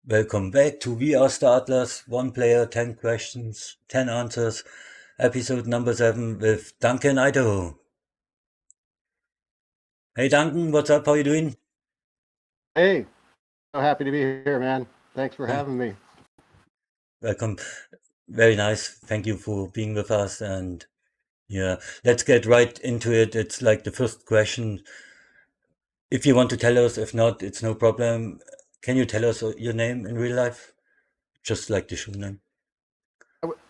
Welcome back to We Are the Atlas, one player, 10 questions, 10 answers, episode number 7 with Duncan Idaho. Hey Duncan, what's up? How you doing? Hey, so happy to be here, man. Thanks for Yeah, having me. welcome. Very nice. Thank you for being with us. And yeah, let's get right into it. It's like the first question. If you want to tell us, if not, it's no problem. Can you tell us your name in real life? Just like the show name.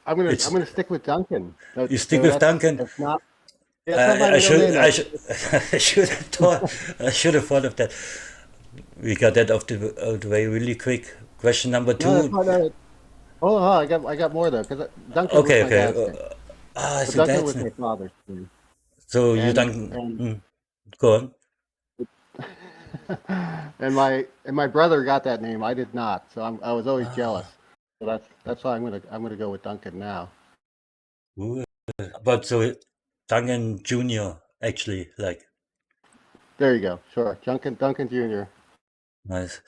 I'm It's gonna stick with Duncan. So, You stick so with Duncan. that's not that's not my I middle should name. I should I should have thought I should have thought of that. We got that out the way really quick. Question number No, that's two. not. No, hold on, I got more though, because Duncan was Okay, my okay. dad's name. So So Duncan that's was my father's name, so you and don't and go on. and my brother got that name. I did not, so I was always jealous. Ah, So that's why I'm gonna go with Duncan now. cool. But so Duncan Junior actually like There you go. Sure, Duncan Jr. nice,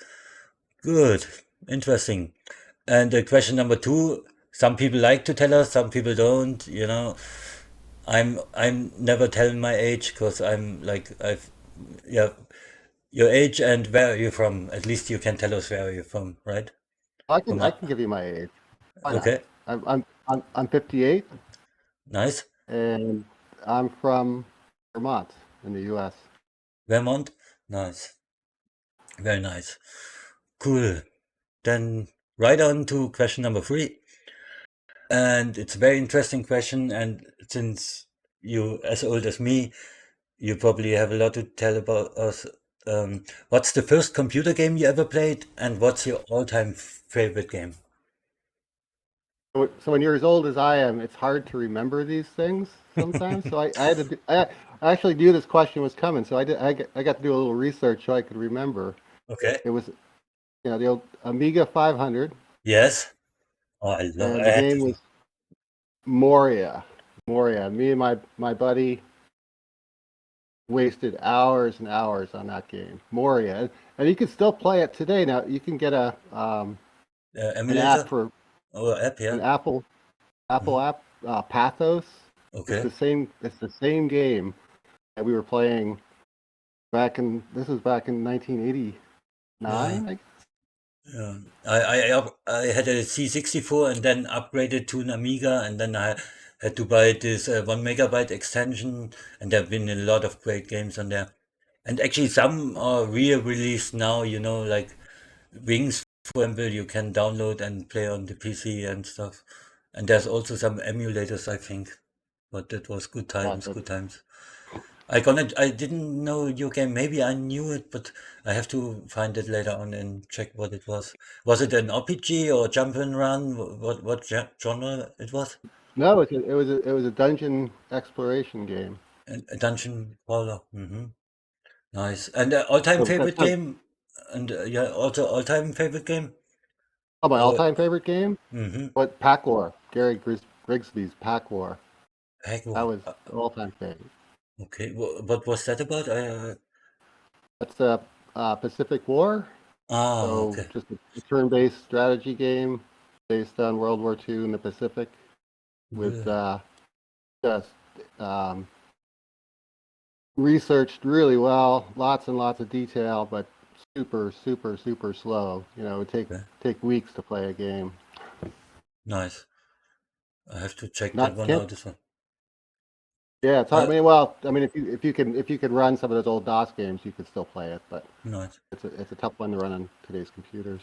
good, interesting. And question number two. Some people like to tell us, some people don't. I'm never telling my age because I'm like I've yeah your age and where are you from? At least you can tell us where you're from, right? I can From I can give you my age. Why not? okay, I'm 58. nice. And I'm from Vermont in the U.S. Vermont, nice, very nice, cool. Then right on to question number three, and it's a very interesting question. And since you as old as me, you probably have a lot to tell about us. What's the first computer game you ever played, and what's your all-time favorite game? So when you're as old as I am, it's hard to remember these things sometimes. So I had to I actually knew this question was coming, so I got to do a little research so I could remember. Okay. It was the old Amiga 500, Yes. Oh, I love. and I the had game this one. was Moria. Moria. Me and my buddy wasted hours and hours on that game, Moria, and you can still play it today. Now you can get an app Emulator for or app, yeah. an Apple Mhm. app, Pathos. Okay. It's the same game that we were playing back in. This was back in 1989. Yeah. Yeah. I had a C64 and then upgraded to an Amiga, and then I had to buy this 1 megabyte extension, and there have been a lot of great games on there. And actually, some are re-released now. Like Wings, for example, you can download and play on the PC and stuff. And there's also some emulators, I think. But that was good Yeah, times, good times. I didn't know your game. Maybe I knew it, but I have to find it later on and check what it was. Was it an RPG or jump and run? What genre it was? no, it was a dungeon exploration game. A dungeon crawler. Nice. And all-time So favorite that's game? And yeah, also all-time favorite game? my Or all-time favorite game. mm-hmm. What Pack War? Grigsby's Pack War. That Hagwar. was all-time favorite. Okay. What was that about? That's the Pacific War. So Okay. just a turn-based strategy game based on World War II in the Pacific with Good. just um, researched really well, lots and lots of detail, but super, super, super slow. It would Okay. take weeks to play a game. Nice. I have to check that Not one can't. out. This one. Yeah, it's hard. Uh, I mean, if you can run some of those old DOS games, you could still play it, but nice. it's a tough one to run on today's computers.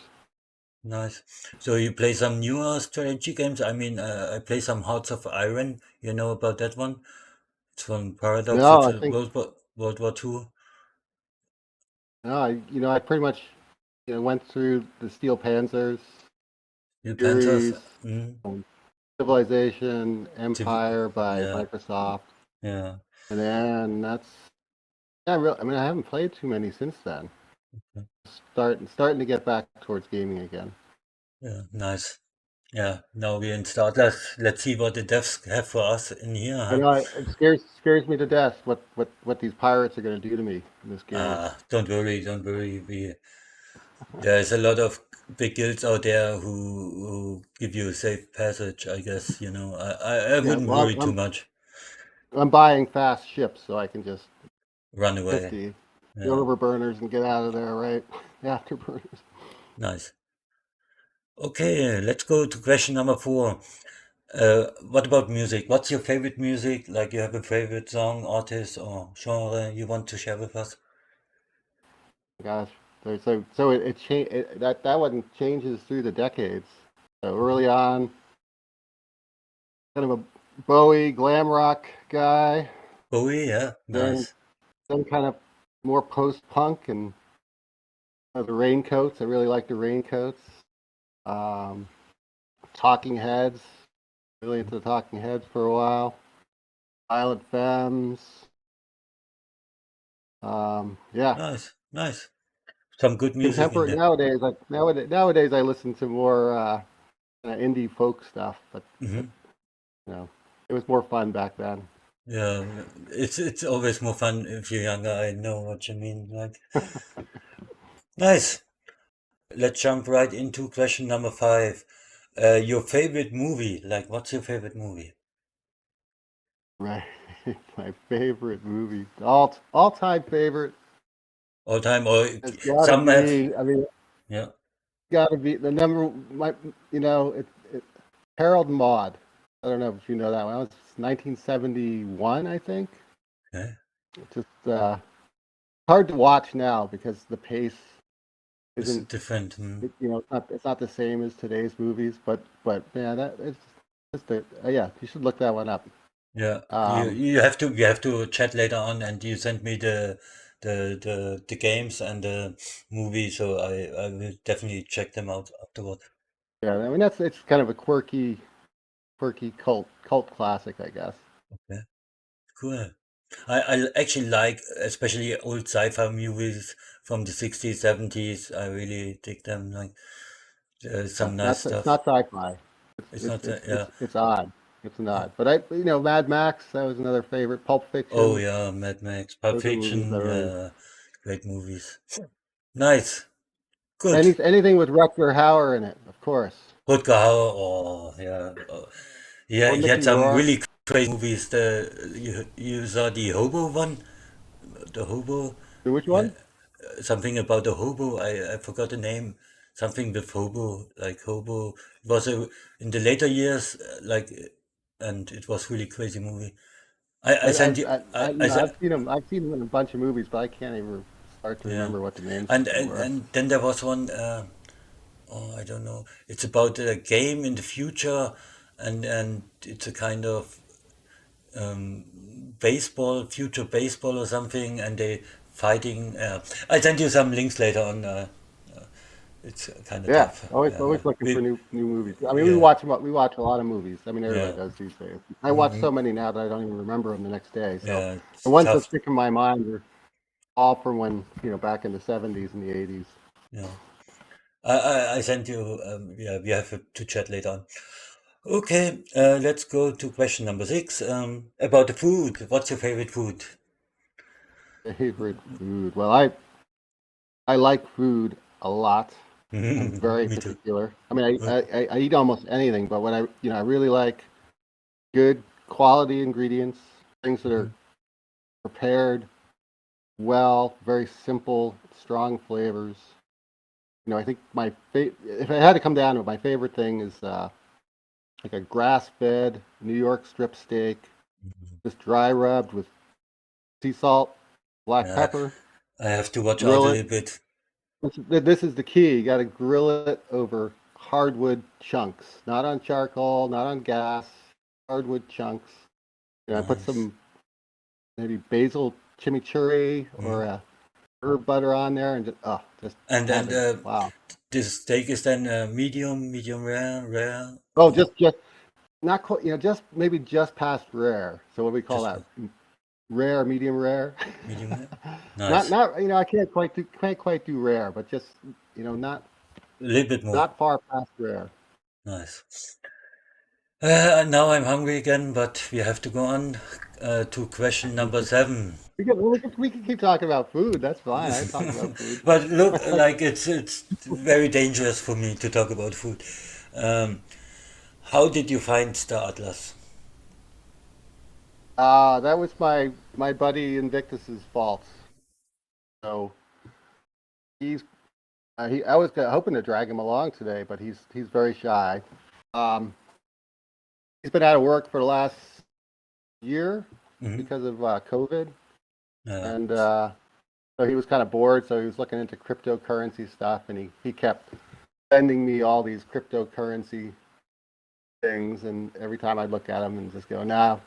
Nice. So you play some newer strategy games? I mean, I play some Hearts of Iron. You know about that one? It's from Paradox. No, It's I a think World War II. no, I pretty much went through the Steel Panzers You Panthers. series, Mm, Civilization, Civ- Empire by yeah, Microsoft, yeah, and then that's yeah. I mean, I haven't played too many since then. Starting to get back towards gaming again. yeah. Nice. Yeah. Now we're in start. Let's see what the devs have for us in here, I huh? know it scares me to death what these pirates are going to do to me in this game. Don't worry, don't worry. There's a lot of big guilds out there who give you a safe passage, I guess, you know. I Yeah, wouldn't well, worry too much. I'm buying fast ships so I can just Run hit away. the Yeah, overburners and get out of there, right? The afterburners. nice. Okay, let's go to question number 4. What about music? What's your favorite music? Like you have a favorite song, artist, or genre you want to share with us? Gosh, so that one changes through the decades. So early on, kind of a Bowie glam rock guy, Bowie, yeah, then nice. kind of more post punk and the Raincoats. I really like the Raincoats. Um, Talking Heads, really into the Talking Heads for a while. Violent Femmes. Yeah, Nice, nice. Some good music in contemporary there. nowadays I listen to more indie folk stuff, but Hmm. it was more fun back then. Yeah, it's always more fun if you're younger. I know what you mean. Like, nice. Let's jump right into question number 5. Your favorite movie? Like, what's your favorite movie? Right, my favorite movie, all time favorite, All time, or has got to some have, be. I mean, yeah, got to be the number. My, it Harold and Maude. I don't know if you know that one. That was 1971, I think. okay. It's just hard to watch now because the pace It's isn't. different. It's not the same as today's movies. But man, that it's just yeah. You should look that one up. Yeah, you Um, you have to chat later on, and you send me the games and the movie, so I will definitely check them out afterward. yeah, I mean that's it's kind of a quirky cult classic, I guess. Okay, cool. I actually like especially old sci-fi movies from the 60s, 70s. I really dig them. Like Yeah, some nice it's stuff. not sci-fi. It's not yeah. It's odd. It's Yeah. not. But Mad Max, that was another favorite. Pulp Oh Fiction, yeah, Mad Max, Pulp those are movies that Fiction. really. Yeah, great movies. Nice, good. Anything with Rutger Hauer in it, of course, Rutger Hauer. Oh yeah. Yeah, or he had Mickey some Rourke. really crazy movies. You saw the hobo one, the hobo, Which yeah, one? something about the hobo. I forgot the name. Something with hobo, like hobo. It was in the later years, and it was really crazy movie. I sent you. I've seen him. I've seen him in a bunch of movies, but I can't even start to Yeah, remember what the names of and them and, were. and then there was one. Oh, I don't know. It's about a game in the future, and it's a kind of baseball, future baseball or something, and they fighting. I'll send you some links later on. It's kind of Yeah, tough. always looking for new movies. I mean, Yeah, we watch a lot of movies. I mean, everybody yeah, does these days. I watch hmm so many now that I don't even remember them the next day. So yeah. the It's ones that tough. stick in my mind are all from when back in the '70s and the '80s. Yeah, I sent you. Yeah, we have to chat later on. Okay, let's go to question number 6. About the food. What's your favorite food? Favorite food? Well, I like food a lot. I'm very Me too. particular. I mean, Okay. I eat almost anything, but when I really like good quality ingredients, things that are Mhm. prepared well, very simple, strong flavors. I think if I had to come down to it, my favorite thing is like a grass-fed New York strip steak, just dry rubbed with sea salt, black Yeah, pepper, I have to watch out a grill it. little bit. This is the key. You got to grill it over hardwood chunks, not on charcoal, not on gas, hardwood chunks. I put Nice. some maybe basil chimichurri or Mhm. a herb butter on there, and just And heaven. Wow. this steak is then medium rare, rare, Oh, or just not quite, just maybe just past rare. So what we call just that? Rare, medium rare. medium rare. not Nice. not I can't quite do rare, but just not A little bit more. far past rare. Nice. Now I'm hungry again, but we have to go on to question number 7. We can keep talking about food. That's fine. I talk about food. But look, like it's very dangerous for me to talk about food. Um, how did you find Star Atlas? That was my buddy Invictus's fault. So he's I was hoping to drag him along today, but he's very shy. Um, he's been out of work for the last year Hmm. because of COVID, Yeah, and so he was kind of bored. So he was looking into cryptocurrency stuff, and he kept sending me all these cryptocurrency things, and every time I'd look at them and just go, no,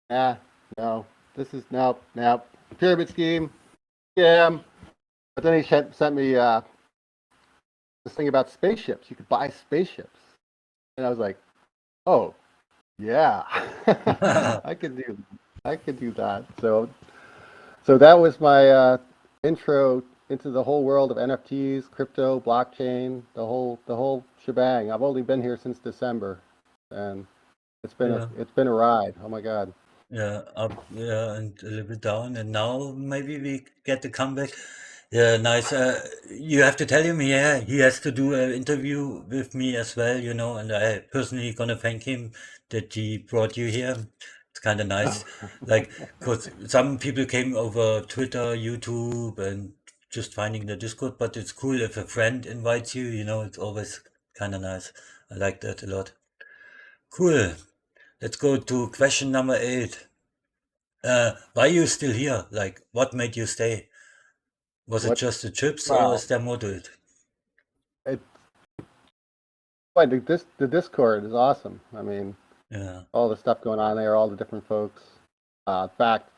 nah, no, this is nope, nope, pyramid scheme, scam. But then he sent me this thing about spaceships. You could buy spaceships, and I was like, oh yeah, yeah, I could do I could do that. So that was my intro into the whole world of NFTs, crypto, blockchain, the whole shebang. I've only been here since December, and yeah, it's been a ride. Oh my God. yeah, up, yeah, and a little bit down, and now maybe we get the comeback. Yeah, nice. You have to tell him, yeah, he has to do an interview with me as well, and I personally gonna thank him that he brought you here. It's kind of nice. Like, cause some people came over Twitter, YouTube, and just finding the Discord, but it's cool if a friend invites you, it's always kind of nice. I like that a lot. Cool. Let's go to question number 8. Why you still here? Like, what made you stay? Was it What? just the chips or Wow. is there more to it? It, boy, the Discord is awesome. I mean, Yeah, all the stuff going on there, all the different folks. In fact,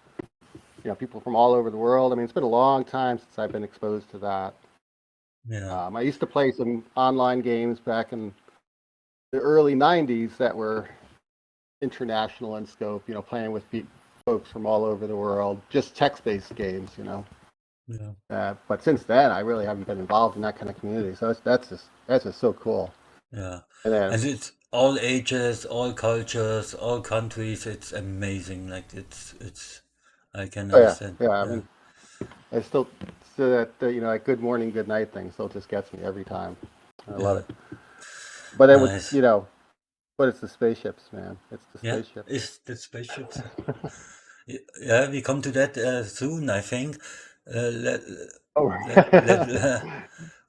people from all over the world. I mean, it's been a long time since I've been exposed to that. yeah, I used to play some online games back in the early '90s that were international in scope. Playing with folks from all over the world, just text-based games. yeah, But since then, I really haven't been involved in that kind of community. So that's just so cool. yeah. And then, And it's all ages, all cultures, all countries. It's amazing. Like I can oh yeah, understand. yeah. I Yeah, mean, I still that good morning, good night thing still just gets me every time. I love yeah. it. But it would, Nice. but it's the spaceships, man. It's the Yeah, spaceships. it's the spaceships. Yeah, we come to that soon, I think. Let, Oh,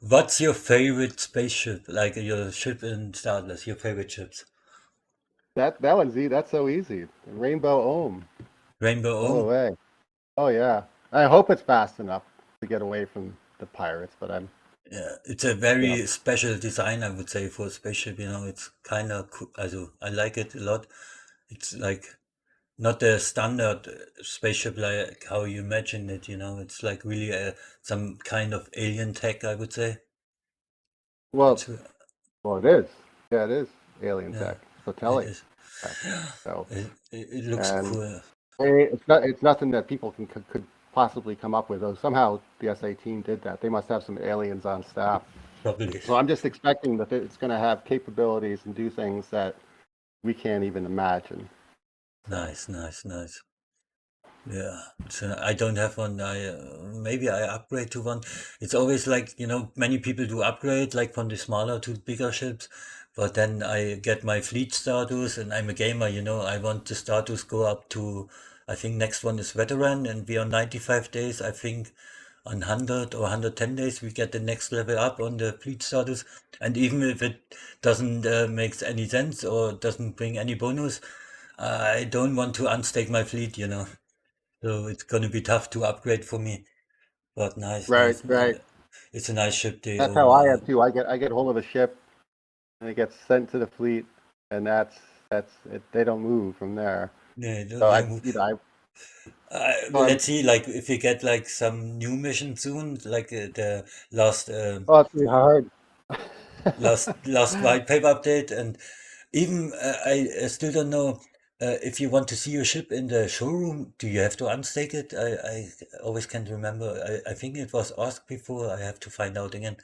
what's your favorite spaceship? Like your ship in Star Wars, your favorite ships? that one's that's so easy. Rainbow Ohm, Rainbow all the Home. way. Oh yeah. I hope it's fast enough to get away from the pirates, but Yeah, it's a you know, very special design, I would say, for a spaceship. It's kind of cool. Also, I like it a lot. It's like not a standard spaceship like how you imagine it. It's like really some kind of alien tech, I would say. well, It's well, it is. Yeah, it is alien yeah, tech, it Sotelic is. tech. So, It looks and cool. it's nothing that people could possibly come up with. Though somehow the SA team did that. They must have some aliens on staff. Probably. So I'm just expecting that it's going to have capabilities and do things that we can't even imagine. So, Nice, nice, nice. Yeah, so I don't have one. I maybe I upgrade to one. It's always like, many people do upgrade like from the smaller to bigger ships, but then I get my fleet status and I'm a gamer, I want the status go up to, I think next one is veteran and we are 95 days. I think on 100 or 110 days we get the next level up on the fleet status. And even if it doesn't makes any sense or doesn't bring any bonus, I don't want to unstake my fleet. So it's gonna be tough to upgrade for me. But nice, right, nice. right. It's a nice ship, the That's how I Ohm. am too. I get hold of a ship and it gets sent to the fleet, and that's it. They don't move from there. Yeah, So they move. I so I'm Let's see, like if we get like some new mission soon, like the last oh, it's really hard. last white paper update, and even I still don't know if you want to see your ship in the showroom. Do you have to unstake it? I always can't remember. I think it was asked before. I have to find out again.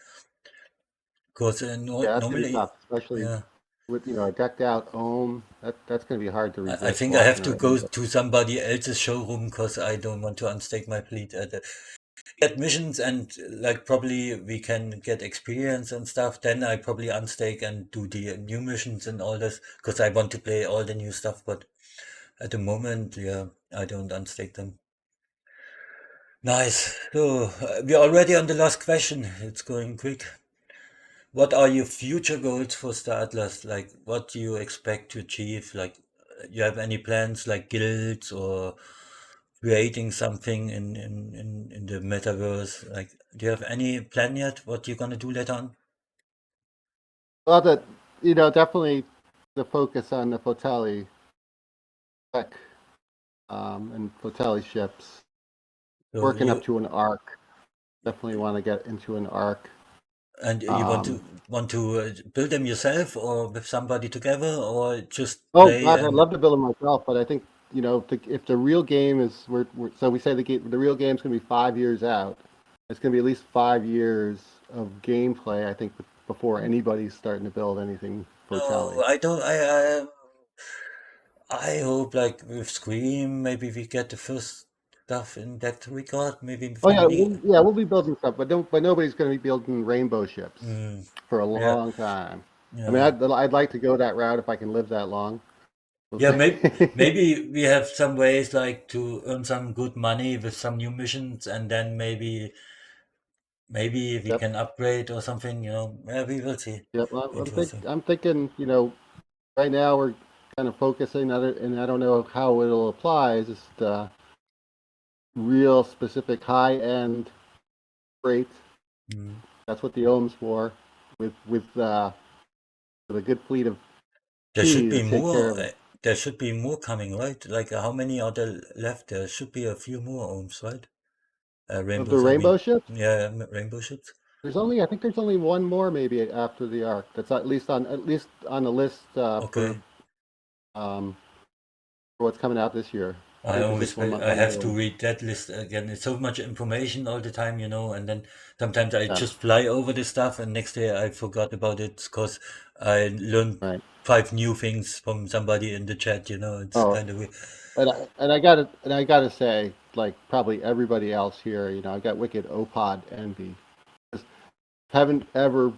Because Yeah, that's gonna be normally, tough, especially yeah. with a decked out Ohm. That's going to be hard to I resist think I have walking to around. go But to somebody else's showroom because I don't want to unstake my fleet. Get missions and like probably we can get experience and stuff. Then I probably unstake and do the new missions and all this because I want to play all the new stuff. But at the moment, yeah, I don't unstake them. Nice. So we're already on the last question. It's going quick. What are your future goals for Star Atlas? Like, what do you expect to achieve? Like, you have any plans like guilds or creating something in the metaverse? Like, do you have any plan yet? What you're gonna do later on? well, that definitely the focus on the Fotelli tech and Fotelli ships, So working up you to an arc. Definitely want to get into an arc. and you Um, want to build them yourself or with somebody together or just oh play gosh, I'd and love to build them myself, but I think if the real game is so we say the real game's going to be 5 years out. It's going to be at least 5 years of gameplay. I think before anybody's starting to build anything no, Fotelli. I don't. I hope like with Scream, maybe we get the first stuff in that regard. Maybe Oh from yeah, me. we'll be building stuff, but nobody's going to be building rainbow ships Mm, for a yeah, long time. I mean, yeah, I'd like to go that route if I can live that long. We'll yeah. see. Maybe we have some ways like to earn some good money with some new missions, and then maybe we Yep, can upgrade or something. Yeah, we will see. yep. Interesting. I'm thinking, right now we're kind of focusing on it, and I don't know how it'll apply. Is just real specific high end freight. Mm. That's what the Ohm's for, with a good fleet of There should T to be take care more. of it. There should be more coming, right? Like how many are there left? There should be a few more ohms, right? Of the Rainbows, I rainbow mean. ships, Yeah, rainbow ships. I think there's only one more maybe after the arc. That's at least on the list Okay. um, for what's coming out this year. I I think there's always just I one have more to one. read that list again. It's so much information all the time, and then sometimes I Yeah, just fly over the stuff and next day I forgot about it because I learned right. five new things from somebody in the chat. It's Oh, kind of weird. and I gotta say, like probably everybody else here, I got wicked OPOD envy. Just haven't ever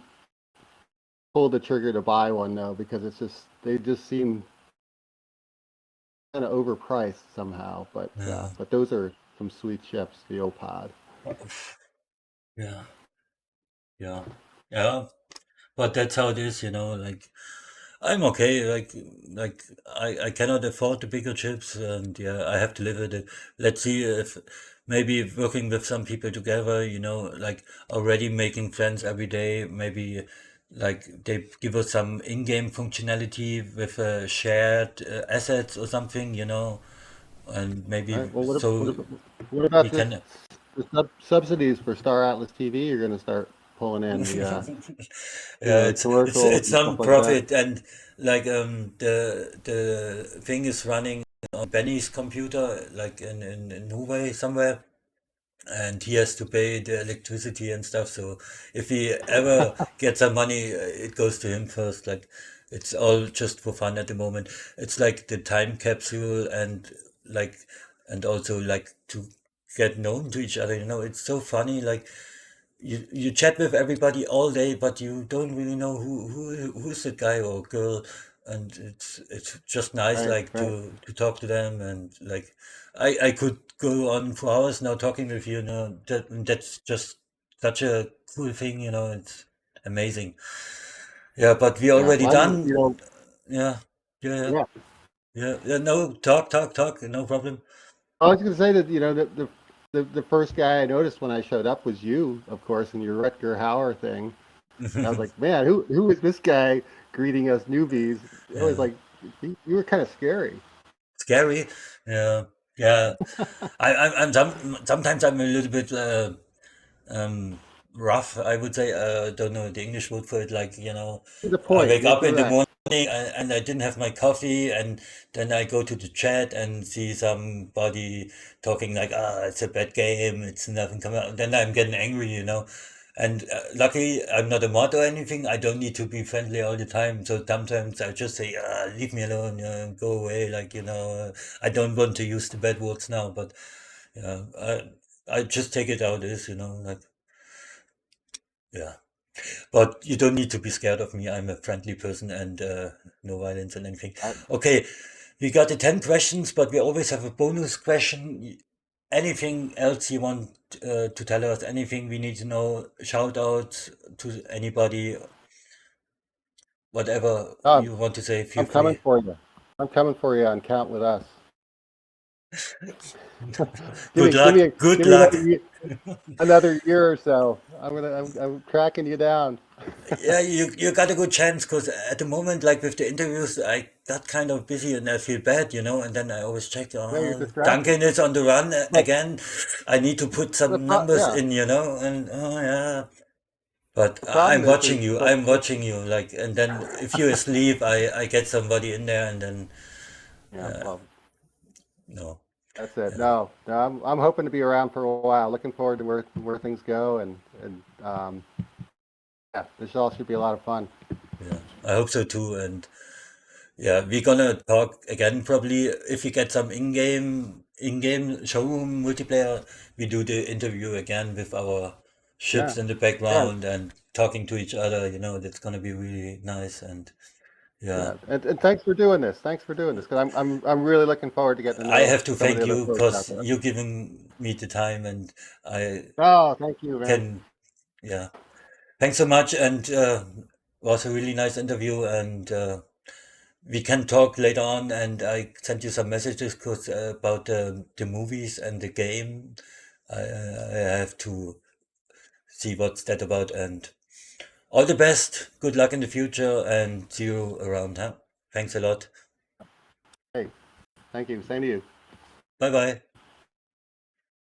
pulled the trigger to buy one though, because they just seem kind of overpriced somehow. Yeah. But those are some sweet ships, the OPOD. Yeah. Yeah. Yeah. But that's how it is. Like I'm okay. Like I cannot afford the bigger chips, and yeah, I have to live with it. Let's see if maybe working with some people together, like already making friends every day. Maybe like they give us some in-game functionality with shared assets or something, and All maybe right. Well, so what we about can. the subsidies for Star Atlas TV? You're going to start pulling in Yeah, the it's commercials it's and stuff like that. non-profit and like the thing is running on Benny's computer like in Huawei somewhere and he has to pay the electricity and stuff. So if he ever gets some money, it goes to him first. Like it's all just for fun at the moment. It's like the time capsule like and also like to get known to each other. It's so funny. Like you chat with everybody all day, but you don't really know who's the guy or girl, and it's just nice Right. like Right. to talk to them and like I could go on for hours now talking with you. That's just such a cool thing. It's amazing. Yeah, but we Yeah. already Well, done. Yeah, yeah, yeah, yeah. yeah. Yeah, no, talk. No problem. I was going to say that the first guy I noticed when I showed up was you, of course, and your Rutger Hauer thing. I was like, man, who is this guy greeting us newbies? I was Yeah, like, you were kind of scary. scary. Yeah, yeah. I'm sometimes I'm a little bit um, rough. I would say. Don't know the English word for it. Like To the I point. wake You're up in the direct. morning and I didn't have my coffee, and then I go to the chat and see somebody talking like, it's a bad game. It's nothing coming out. Then I'm getting angry. And luckily, I'm not a mod or anything. I don't need to be friendly all the time. So sometimes I just say, leave me alone, go away. Like, I don't want to use the bad words now, but yeah, I just take it out as, like, yeah. But you don't need to be scared of me. I'm a friendly person and no violence and anything. I, Okay, we got the 10 questions, but we always have a bonus question. Anything else you want to tell us? Anything we need to know? Shout out to anybody, whatever um, you want to say, feel I'm coming free. for you. I'm coming for you on Count with Us. Good Give me luck. Good give me luck. another year or so. I'm tracking you down. Yeah, you got a good chance because at the moment, like with the interviews, I got kind of busy and I feel bad, and then I always check, No, you're oh, distracted. Duncan is on the run But again. I need to put some numbers yeah, in, and oh yeah. But the I'm problem is watching you. but I'm watching you. Like, and then if you're asleep, I get somebody in there, and then yeah, well, no, that's it. yeah, No, I'm hoping to be around for a while. Looking forward to where things go, and yeah, this all should be a lot of fun. yeah. I hope so too. And yeah, we're gonna talk again probably if we get some in-game showroom multiplayer. We do the interview again with our Yeah, ships in the yeah, background and talking to each other. That's gonna be really nice. And yeah, yeah. And thanks for doing this. Thanks for doing this because I'm really looking forward to getting to I know have to some of the thank other you folks out because there. you giving me the time, and I Oh, thank you, man. can. Yeah, thanks so much. And was a really nice interview. And we can talk later on. And I sent you some messages about the movies and the game. I have to see what's that about. And all the best. Good luck in the future. And see you around. Huh? Thanks a lot. Hey, thank you. Same to you. Bye bye.